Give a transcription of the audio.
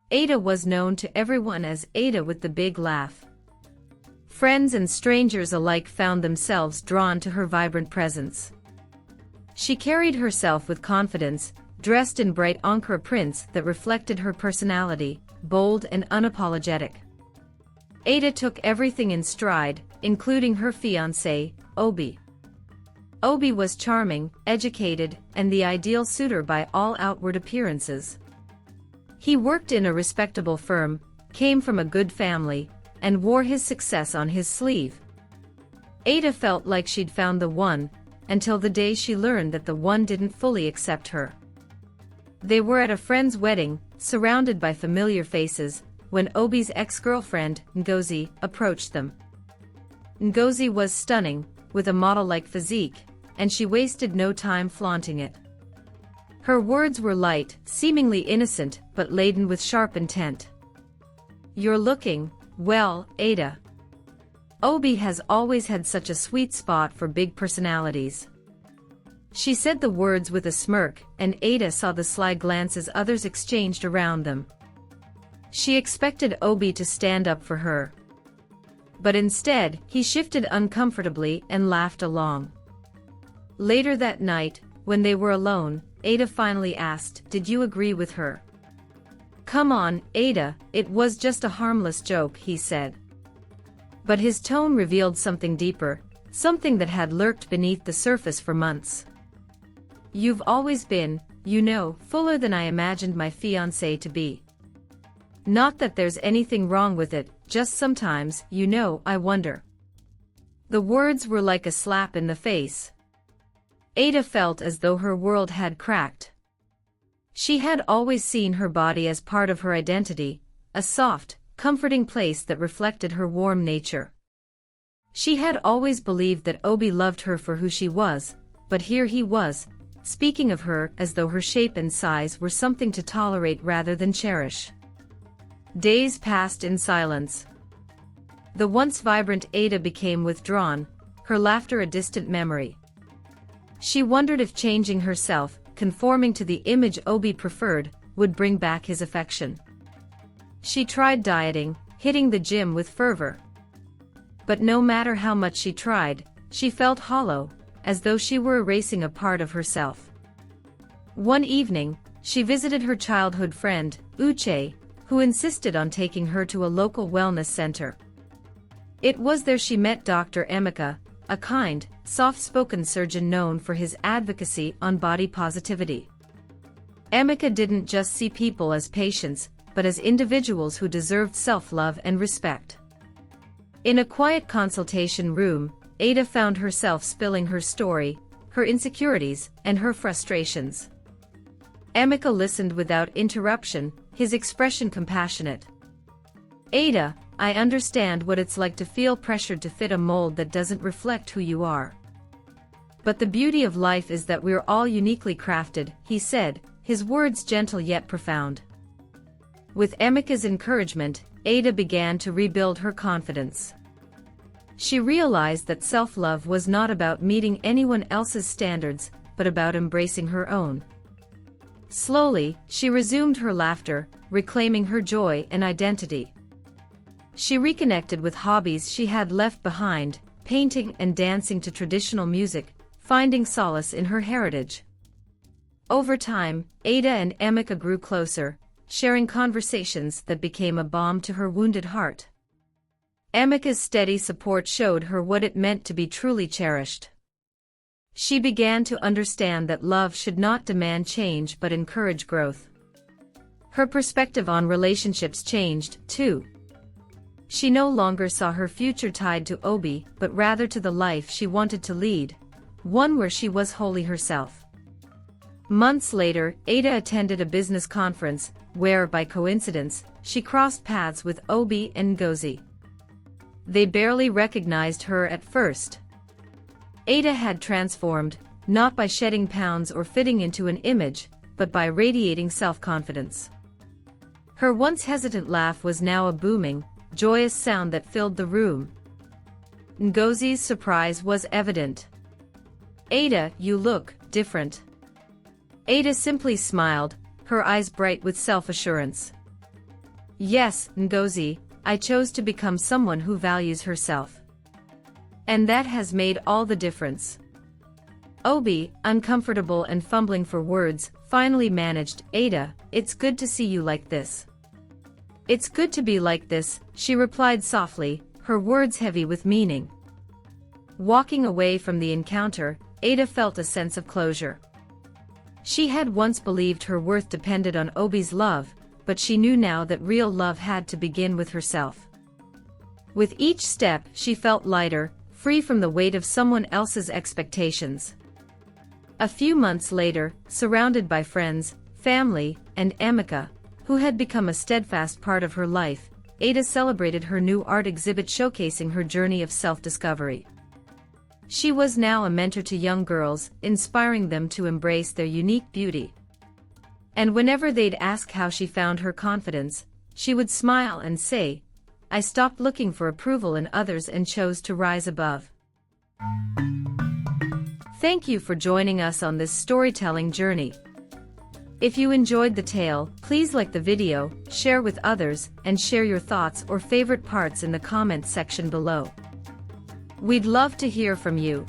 Ada was known to everyone as Ada with the big laugh. Friends and strangers alike found themselves drawn to her vibrant presence. She carried herself with confidence, dressed in bright ochre prints that reflected her personality, bold and unapologetic. Ada took everything in stride, including her fiancé, Obi. Obi was charming, educated, and the ideal suitor by all outward appearances. He worked in a respectable firm, came from a good family, and wore his success on his sleeve. Ada felt like she'd found the one, until the day she learned that the one didn't fully accept her. They were at a friend's wedding, surrounded by familiar faces, when Obi's ex-girlfriend, Ngozi, approached them. Ngozi was stunning, with a model-like physique, and she wasted no time flaunting it. Her words were light, seemingly innocent, but laden with sharp intent. "You're looking, well, Ada. Obi has always had such a sweet spot for big personalities." She said the words with a smirk, and Ada saw the sly glances others exchanged around them. She expected Obi to stand up for her. But instead, he shifted uncomfortably and laughed along. Later that night, when they were alone, Ada finally asked, "Did you agree with her?" "Come on, Ada, it was just a harmless joke," he said. But his tone revealed something deeper, something that had lurked beneath the surface for months. "You've always been, you know, fuller than I imagined my fiancé to be. Not that there's anything wrong with it, just sometimes, you know, I wonder." The words were like a slap in the face. Ada felt as though her world had cracked. She had always seen her body as part of her identity, a soft, comforting place that reflected her warm nature. She had always believed that Obi loved her for who she was, but here he was, speaking of her as though her shape and size were something to tolerate rather than cherish. Days passed in silence. The once vibrant Ada became withdrawn, her laughter a distant memory. She wondered if changing herself, conforming to the image Obi preferred, would bring back his affection. She tried dieting, hitting the gym with fervor. But no matter how much she tried, she felt hollow, as though she were erasing a part of herself. One evening, she visited her childhood friend, Uche, who insisted on taking her to a local wellness center. It was there she met Dr. Emeka, a kind, soft-spoken surgeon known for his advocacy on body positivity. Emeka didn't just see people as patients, but as individuals who deserved self-love and respect. In a quiet consultation room, Ada found herself spilling her story, her insecurities, and her frustrations. Emeka listened without interruption, his expression compassionate. "Ada, I understand what it's like to feel pressured to fit a mold that doesn't reflect who you are. But the beauty of life is that we're all uniquely crafted," he said, his words gentle yet profound. With Emeka's encouragement, Ada began to rebuild her confidence. She realized that self-love was not about meeting anyone else's standards, but about embracing her own. Slowly, she resumed her laughter, reclaiming her joy and identity. She reconnected with hobbies she had left behind, painting and dancing to traditional music, finding solace in her heritage. Over time, Ada and Emeka grew closer, sharing conversations that became a balm to her wounded heart. Emeka's steady support showed her what it meant to be truly cherished. She began to understand that love should not demand change but encourage growth. Her perspective on relationships changed, too. She no longer saw her future tied to Obi, but rather to the life she wanted to lead, one where she was wholly herself. Months later, Ada attended a business conference, where, by coincidence, she crossed paths with Obi and Ngozi. They barely recognized her at first. Ada had transformed, not by shedding pounds or fitting into an image, but by radiating self-confidence. Her once hesitant laugh was now a booming, joyous sound that filled the room. Ngozi's surprise was evident. "Ada, you look different." Ada simply smiled, her eyes bright with self-assurance. Yes, Ngozi, I chose to become someone who values herself. And that has made all the difference. Obi, uncomfortable and fumbling for words, finally managed, Ada, it's good to see you like this. It's good to be like this, she replied softly, her words heavy with meaning. Walking away from the encounter, Ada felt a sense of closure. She had once believed her worth depended on Obi's love, but she knew now that real love had to begin with herself. With each step, she felt lighter, free from the weight of someone else's expectations. A few months later, surrounded by friends, family, and Emeka, who had become a steadfast part of her life, Ada celebrated her new art exhibit showcasing her journey of self-discovery. She was now a mentor to young girls, inspiring them to embrace their unique beauty. And whenever they'd ask how she found her confidence, she would smile and say, I stopped looking for approval in others and chose to rise above. Thank you for joining us on this storytelling journey. If you enjoyed the tale, please like the video, share with others, and share your thoughts or favorite parts in the comments section below. We'd love to hear from you.